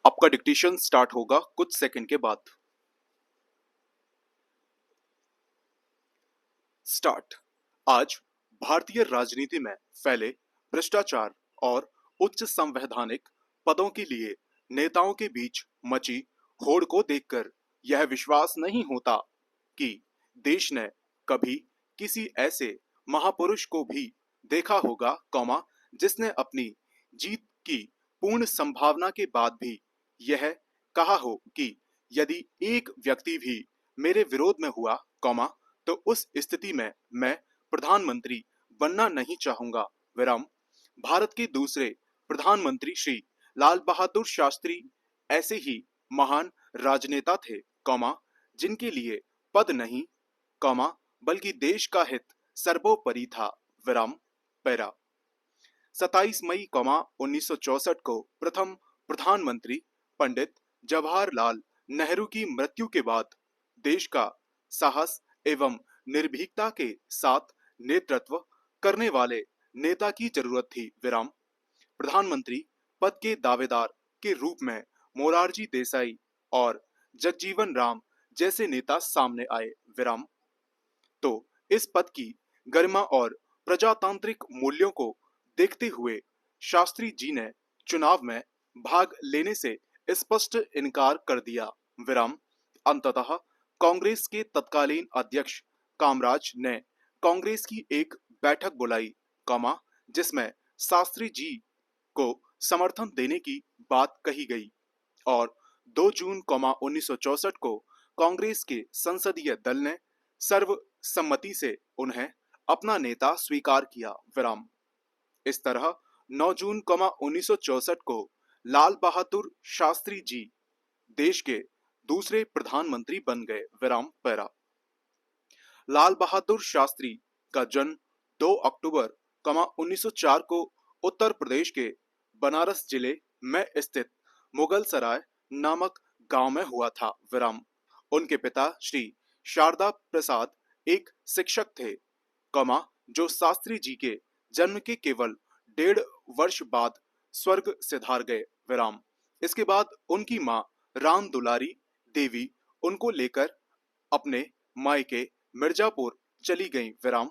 आपका dictation start होगा कुछ सेकंड के बाद। स्टार्ट। आज भारतीय राजनीति में फैले भ्रष्टाचार और उच्च संवैधानिक पदों के लिए नेताओं के बीच मची होड़ को देखकर यह विश्वास नहीं होता कि देश ने कभी किसी ऐसे महापुरुष को भी देखा होगा, जिसने अपनी जीत की पूर्ण संभावना के बाद भी यह कहा हो कि यदि एक व्यक्ति भी मेरे विरोध में हुआ, तो उस स्थिति में मैं प्रधानमंत्री बनना नहीं चाहूंगा। विराम। भारत के दूसरे प्रधानमंत्री श्री लाल बहादुर शास्त्री ऐसे ही महान राजनेता थे, जिनके लिए पद नहीं, बल्कि देश का हित सर्वोपरि था। विराम। पैरा। 27 मई 1964 को प्रथम प्रधानमंत्री पंडित जवाहरलाल नेहरू की मृत्यु के बाद देश का साहस एवं निर्भीकता के साथ नेतृत्व करने वाले नेता की जरूरत थी। विराम। प्रधानमंत्री पद के दावेदार के रूप में मोरारजी देसाई और जगजीवन राम जैसे नेता सामने आए। विराम। तो इस पद की गरिमा और प्रजातांत्रिक मूल्यों को देखते हुए शास्त्री जी ने चुनाव में भाग लेने से स्पष्ट इनकार कर दिया। विराम। अंततः कांग्रेस के तत्कालीन अध्यक्ष कामराज ने कांग्रेस की एक बैठक बुलाई, जिसमें शास्त्री जी को समर्थन देने की बात कही गई और 2 जून 1964 को कांग्रेस के संसदीय दल ने सर्वसम्मति से उन्हें अपना नेता स्वीकार किया। विराम। इस तरह 9 जून 1964 को लाल बहादुर शास्त्री जी देश के दूसरे प्रधानमंत्री बन गए। विराम। पैरा। लाल बहादुर शास्त्री का जन्म 2 अक्टूबर 1904 को उत्तर प्रदेश के बनारस जिले में स्थित मुगल सराय नामक गांव में हुआ था। विराम। उनके पिता श्री शारदा प्रसाद एक शिक्षक थे, जो शास्त्री जी के जन्म के केवल 1.5 वर्ष बाद स्वर्ग सिधार गए। विराम। इसके बाद उनकी मां राम दुलारी देवी उनको लेकर अपने मायके मिर्जापुर चली गईं। विराम।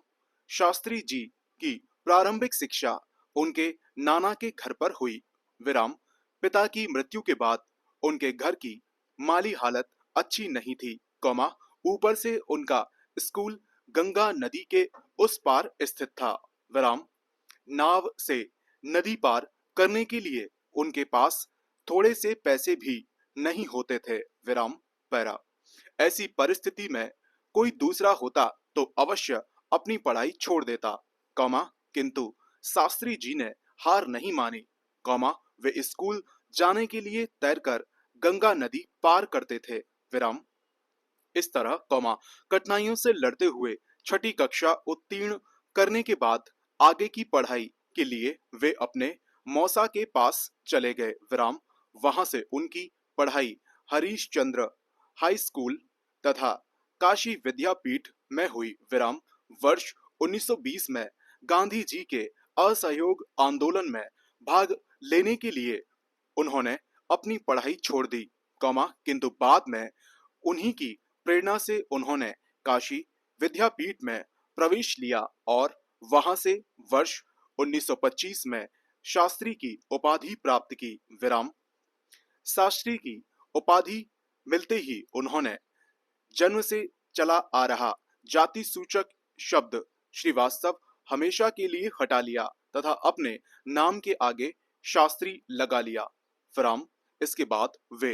शास्त्री जी की प्रारंभिक शिक्षा उनके नाना के घर पर हुई। विराम। पिता की मृत्यु के बाद उनके घर की माली हालत अच्छी नहीं थी, ऊपर से उनका स्कूल गंगा नदी के उस पार स्थित था। विराम। नाव से नदी पार करने के लिए उनके पास थोड़े से पैसे भी नहीं होते थे। विराम। पैरा। ऐसी परिस्थिति में कोई दूसरा होता तो अवश्य अपनी पढ़ाई छोड़ देता, किंतु शास्त्री जी ने हार नहीं मानी, वे स्कूल जाने के लिए तैरकर गंगा नदी पार करते थे। विराम। इस तरह, कठिनाइयों से लड़ते हुए 6ठी कक्षा उत्तीर्ण करने के बाद आगे की पढ़ाई के लिए वे अपने मौसा के पास चले गए। विराम। वहां से उनकी पढ़ाई हरीश चंद्र हाई स्कूल तथा काशी विद्यापीठ में हुई। विराम। वर्ष 1920 में गांधी जी के असहयोग आंदोलन में भाग लेने के लिए उन्होंने अपनी पढ़ाई छोड़ दी, किंतु बाद में उन्हीं की प्रेरणा से उन्होंने काशी विद्यापीठ में प्रवेश लिया और वहां से वर्ष 1925 में शास्त्री की उपाधि प्राप्त की। विराम। शास्त्री की उपाधि मिलते ही उन्होंने जन्म से चला आ रहा जाति सूचक शब्द श्रीवास्तव हमेशा के लिए हटा लिया तथा अपने नाम के आगे शास्त्री लगा लिया। विराम। इसके बाद वे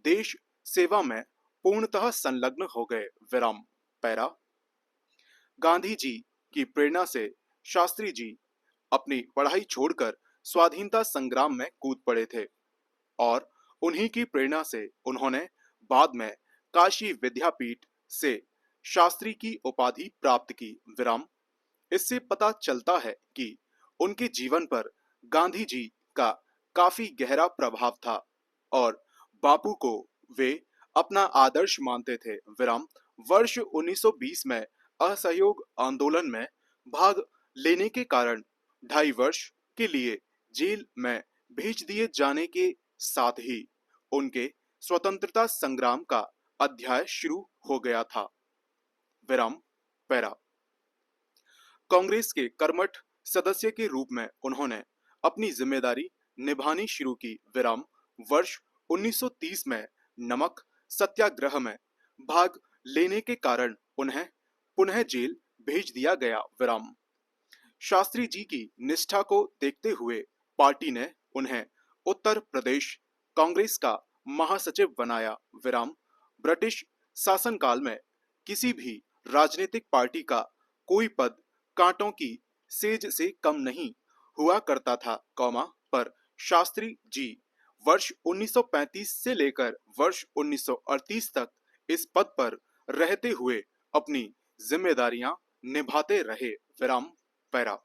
देश सेवा में पूर्णतः संलग्न हो गए। विराम। पैरा। गांधी जी की प्रेरणा से शास्त्री जी अपनी पढ़ाई छोड़कर स्वाधीनता संग्राम में कूद पड़े थे और उन्हीं की प्रेरणा से उन्होंने बाद में काशी विद्यापीठ से शास्त्री की उपाधि प्राप्त की। विराम। इससे पता चलता है कि उनके जीवन पर गांधी जी का काफी गहरा प्रभाव था और बापू को वे अपना आदर्श मानते थे। विराम। वर्ष 1920 में असहयोग आंदोलन में भाग लेने के कारण 2.5 वर्ष के लिए जेल में भेज दिए जाने के साथ ही उनके स्वतंत्रता संग्राम का अध्याय शुरू हो गया था। विराम पैरा। कांग्रेस के कर्मठ सदस्य के रूप में उन्होंने अपनी जिम्मेदारी निभानी शुरू की। विराम वर्ष 1930 में नमक सत्याग्रह में भाग लेने के कारण उन्हें पुनः जेल भेज दिया गया। विराम शास्त्री जी की निष्ठा को देखते हुए पार्टी ने उन्हें उत्तर प्रदेश कांग्रेस का महासचिव बनाया। विराम ब्रिटिश शासनकाल में किसी भी राजनीतिक पार्टी का कोई पद कांटों की सेज से कम नहीं हुआ करता था, पर शास्त्री जी वर्ष 1935 से लेकर वर्ष 1938 तक इस पद पर रहते हुए अपनी जिम्मेदारियां निभाते रहे। विराम पैरा।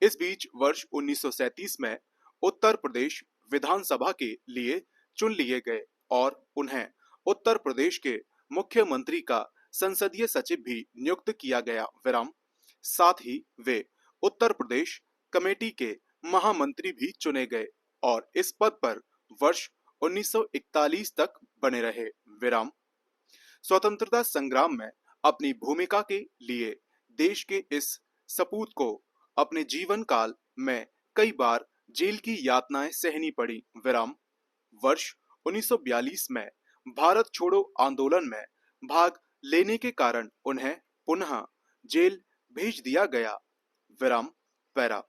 इस बीच वर्ष 1937 में उत्तर प्रदेश विधानसभा के लिए चुन लिए गए और उन्हें उत्तर प्रदेश के मुख्यमंत्री का संसदीय सचिव भी नियुक्त किया गया। विराम साथ ही वे उत्तर प्रदेश कमेटी के महामंत्री भी चुने गए और इस पद पर वर्ष 1941 तक बने रहे। विराम स्वतंत्रता संग्राम में अपनी भूमिका के लिए देश के इस सपूत को अपने जीवन काल में कई बार जेल की यातनाएं सहनी पड़ी। विराम वर्ष 1942 में भारत छोड़ो आंदोलन में भाग लेने के कारण उन्हें पुनः जेल भेज दिया गया। विराम पैरा।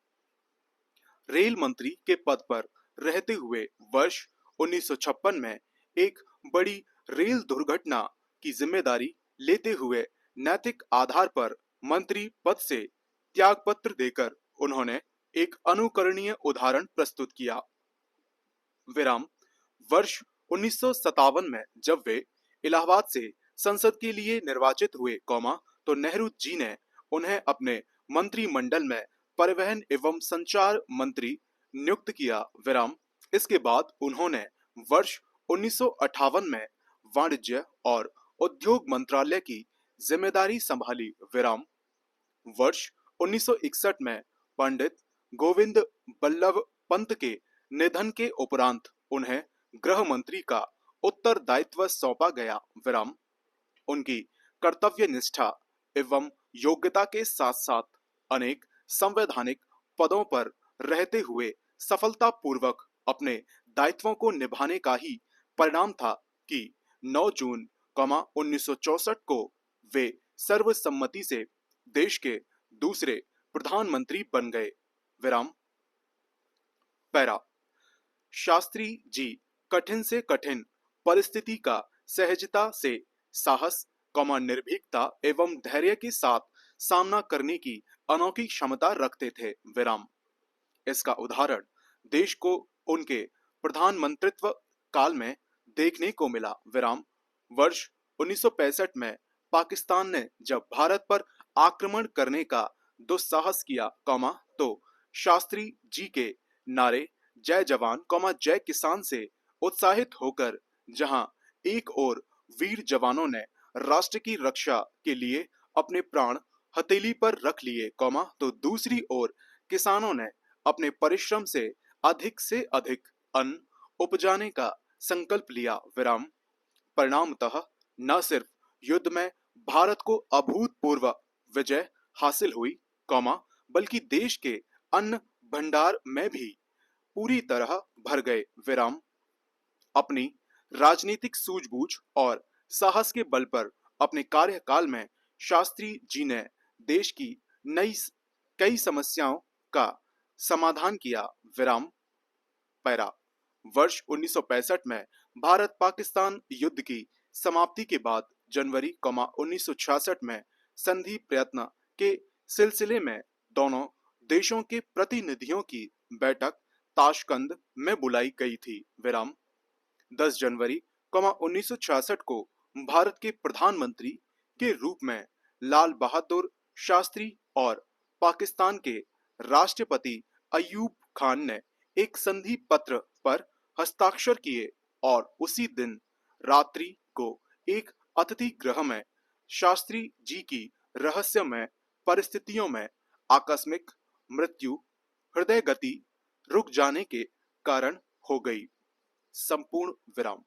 रेल मंत्री के पद पर रहते हुए वर्ष 1956 में एक बड़ी रेल दुर्घटना की जिम्मेदारी लेते हुए नैतिक आधार पर मंत्री पद से त्यागपत्र देकर उन्होंने एक अनुकरणीय उदाहरण प्रस्तुत किया। विराम वर्ष 1957 में जब वे इलाहाबाद से संसद के लिए निर्वाचित हुए, तो नेहरू जी ने उन्हें अपने मंत्रिमंडल में परिवहन एवं संचार मंत्री नियुक्त किया। विराम इसके बाद उन्होंने वर्ष 1958 में वाणिज्य और उद्योग मंत्रालय की जिम्मेदारी संभाली। विराम वर्ष 1961 में पंडित गोविंद बल्लभ पंत के निधन के उपरांत उन्हें गृह मंत्री का उत्तरदायित्व सौंपा गया। विराम उनकी कर्तव्य निष्ठा एवं योग्यता के साथ साथ अनेक संवैधानिक पदों पर रहते हुए सफलतापूर्वक अपने दायित्वों को निभाने का ही परिणाम था कि 9 जून 1964 को वे सर्वसम्मति से देश के दूसरे प्रधानमंत्री बन गए। विराम पैरा। शास्त्री जी कठिन से कठिन परिस्थिति का सहजता से साहस, निर्भीकता एवं धैर्य के साथ सामना करने की अनोखी क्षमता रखते थे। विराम इसका उदाहरण देश को उनके प्रधानमंत्रित्व काल में देखने को मिला। विराम वर्ष 1965 में पाकिस्तान ने जब भारत पर आक्रमण करने का दुस्साहस किया, तो शास्त्री जी के नारे जय जवान जय किसान से उत्साहित होकर जहां एक ओर वीर जवानों ने राष्ट्र की रक्षा के लिए अपने प्राण हथेली पर रख लिए, तो दूसरी ओर किसानों ने अपने परिश्रम से अधिक अन्न उपजाने का संकल्प लिया। विराम परिणामतः न सिर्फ युद्ध में भारत को अभूतपूर्व विजय हासिल हुई, बल्कि देश के अन्न भंडार में भी पूरी तरह भर गए। विराम अपनी राजनीतिक सूझबूझ और साहस के बल पर अपने कार्यकाल में शास्त्री जी ने देश की कई समस्याओं का समाधान किया। विराम पैरा। वर्ष 1965 में भारत पाकिस्तान युद्ध की समाप्ति के बाद जनवरी 1966 में संधि प्रयत्न के सिलसिले में दोनों देशों के प्रतिनिधियों की बैठक ताशकंद में बुलाई गई थी। विराम 10 जनवरी 1966 को भारत के प्रधानमंत्री के रूप में लाल बहादुर शास्त्री और पाकिस्तान के राष्ट्रपति अयूब खान ने एक संधि पत्र पर हस्ताक्षर किए और उसी दिन रात्रि को एक अतिथि गृह में शास्त्री जी की रहस्यमय परिस्थितियों में आकस्मिक मृत्यु हृदय गति रुक जाने के कारण हो गई। संपूर्ण विराम।